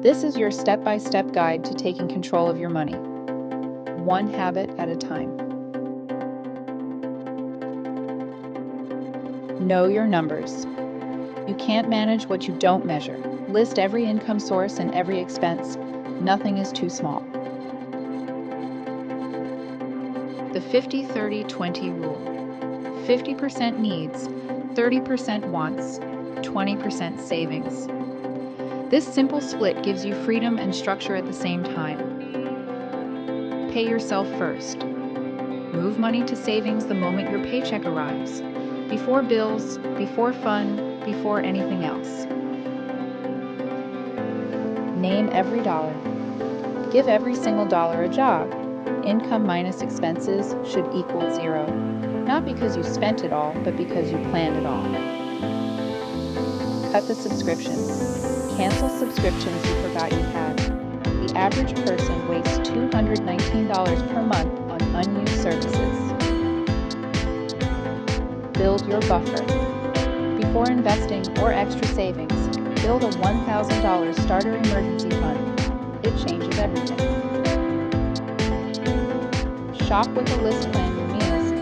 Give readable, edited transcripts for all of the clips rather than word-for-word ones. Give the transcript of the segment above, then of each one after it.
This is your step-by-step guide to taking control of your money, one habit at a time. Know your numbers. You can't manage what you don't measure. List every income source and every expense. Nothing is too small. The 50-30-20 rule. 50% needs, 30% wants, 20% savings. This simple split gives you freedom and structure at the same time. Pay yourself first. Move money to savings the moment your paycheck arrives. Before bills, before fun, before anything else. Name every dollar. Give every single dollar a job. Income minus expenses should equal zero. Not because you spent it all, but because you planned it all. Cut the subscriptions. Cancel subscriptions you forgot you had. The average person wastes $219 per month on unused services. Build your buffer. Before investing or extra savings, build a $1,000 starter emergency fund. It changes everything. Shop with a list plan your meals.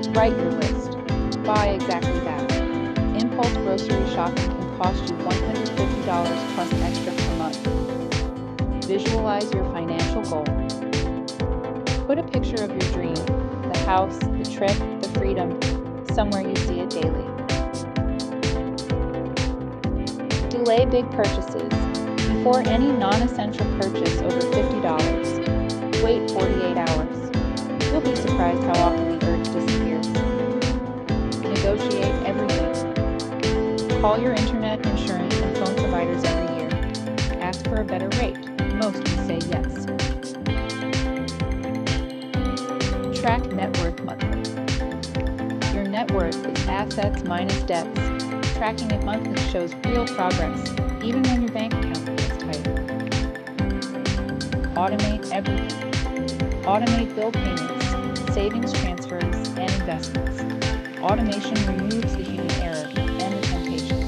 Write your list. Buy exactly that. Impulse grocery shopping can cost you $150 plus extra per month. Visualize your financial goal. Put a picture of your dream, the house, the trip, the freedom, somewhere you see it daily. Delay big purchases. Before any non-essential purchase over $50, wait 48 hours. You'll be surprised how often the urge disappears. Negotiate every week. Call your internet, insurance, and phone providers every year. Ask for a better rate. Most will say yes. Track net worth monthly. Your net worth is assets minus debts. Tracking it monthly shows real progress, even when your bank account feels tight. Automate everything. Automate bill payments, savings transfers, and investments. Automation removes the human error and the temptation.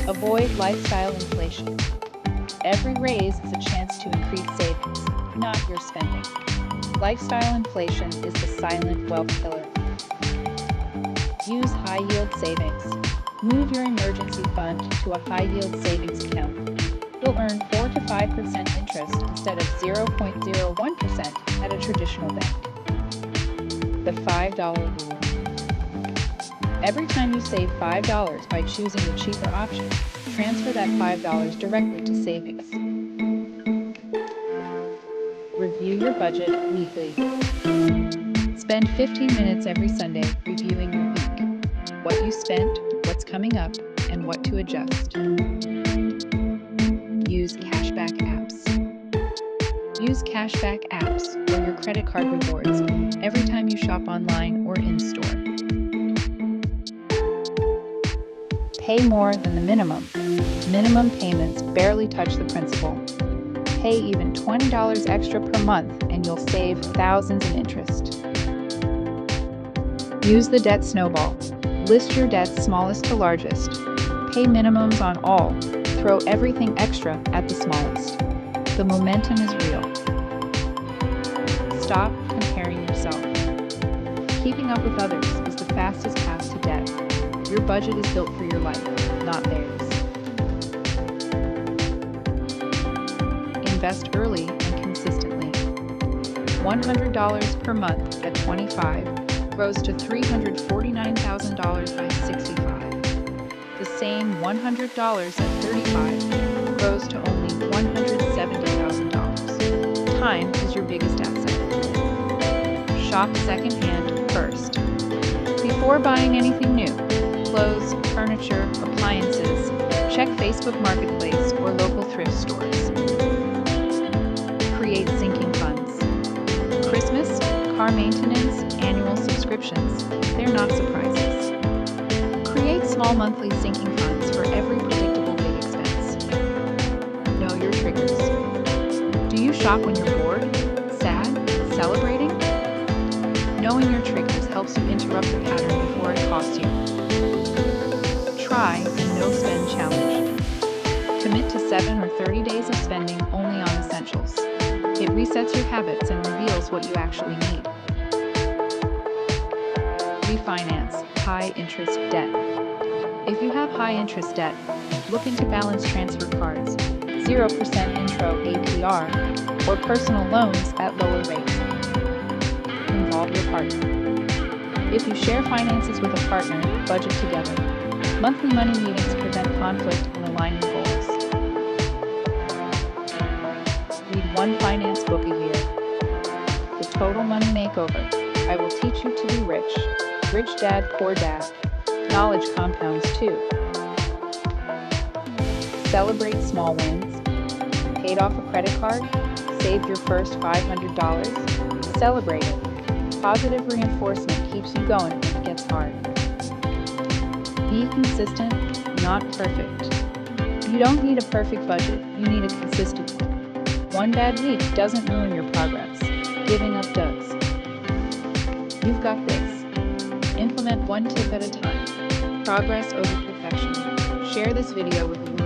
Avoid lifestyle inflation. Every raise is a chance to increase savings, not your spending. Lifestyle inflation is the silent wealth killer. Use high-yield savings. Move your emergency fund to a high-yield savings account. You'll earn 4 to 5% interest instead of 0.01% at a traditional bank. The $5 rule. Every time you save $5 by choosing the cheaper option, transfer that $5 directly to savings. Review your budget weekly. Spend 15 minutes every Sunday reviewing your week. What you spent, what's coming up, and what to adjust. Use cashback apps. Use cashback apps or your credit card rewards every time you shop online or in-store. Pay more than the minimum. Minimum payments barely touch the principal. Pay even $20 extra per month and you'll save thousands in interest. Use the debt snowball. List your debts smallest to largest. Pay minimums on all. Throw everything extra at the smallest. The momentum is real. Stop comparing yourself. Keeping up with others is the fastest path to debt. Your budget is built for your life, not theirs. Invest early and consistently. $100 per month at 25 grows to $349,000 by 65. The same $100 at 35 grows to only $170,000. Time is your biggest asset. Shop secondhand first. Before buying anything new, clothes, furniture, appliances, check Facebook Marketplace or local thrift stores. Create sinking funds. Christmas, car maintenance, annual subscriptions, they're not surprises. Create small monthly sinking funds for every predictable big expense. Know your triggers. Do you shop when you're bored, sad, celebrating? Knowing your triggers helps you interrupt the pattern before it costs you. Try the no-spend challenge. 7 or 30 days of spending only on essentials. It resets your habits and reveals what you actually need. Refinance high-interest debt. If you have high-interest debt, look into balance transfer cards, 0% intro APR, or personal loans at lower rates. Involve your partner. If you share finances with a partner, budget together. Monthly money meetings prevent conflict and align your goals. Read one finance book a year. The Total Money Makeover. I Will Teach You to Be Rich. Rich Dad, Poor Dad. Knowledge compounds too. Celebrate small wins. Paid off a credit card? Saved your first $500? Celebrate it. Positive reinforcement keeps you going when it gets hard. Be consistent, not perfect. You don't need a perfect budget, you need a consistent one. One bad week doesn't ruin your progress. Giving up does. You've got this. Implement one tip at a time. Progress over perfection. Share this video with a